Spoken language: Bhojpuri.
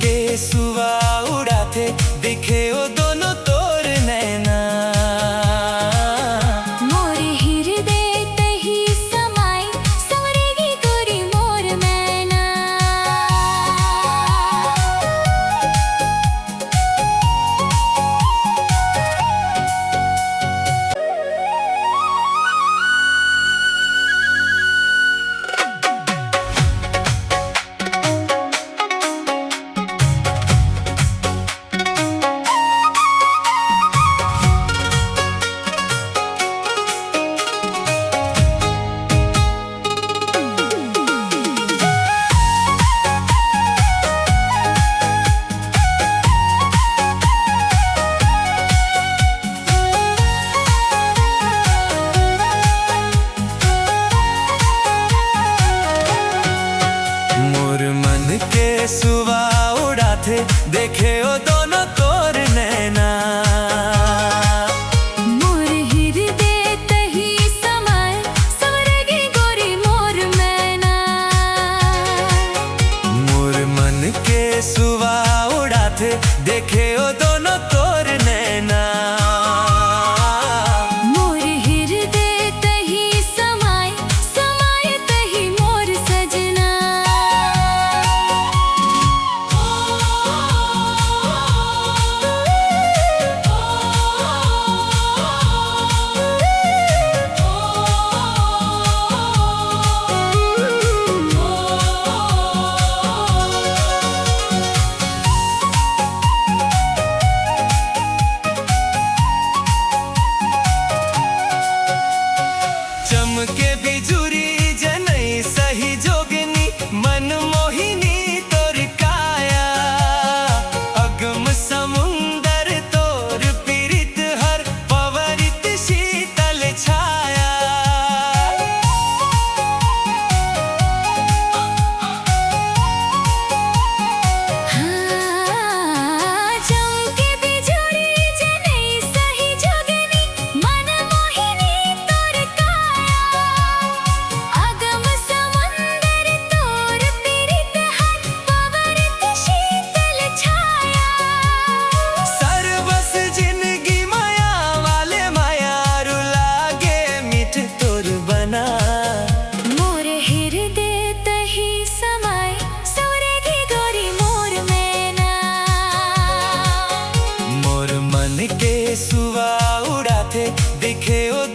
के सुआ उड़ाते दिखे ओ दोनों तोर नैना। मोर हृदय तही समाई संवरेगी गोरी मोर मैना। मोर मन के सुआ उड़ाते देखे ओ दोनों तोर नैना। मोर हृदय तही समाई संवरेगी गोरी मोर मैना। मोर मन के सुआ उड़ाते देखे ओ दोनों तोर नैना। मोर हृदय तही समाई समाई तही मोर सजना। चमके बिजुरी जनई सही जोगनी मन मोहिनी तोर काया। अगम समुंदर तोर पीरित हर पवरित शीतल छाया। हाँ, चमके बिजुरी जनई सही जोगनी मन मोहिनी तोर काया। अगम समुंदर तोर पीरित हर पवरित शीतल छाया। सरबस जिंदगी माया वाले माया रुलागे मिठ तोर बना। मोर हृदय तही समाई संवरेगी गोरी मोर मैना। मोर मन के सुआ उड़ाते दिखे ओ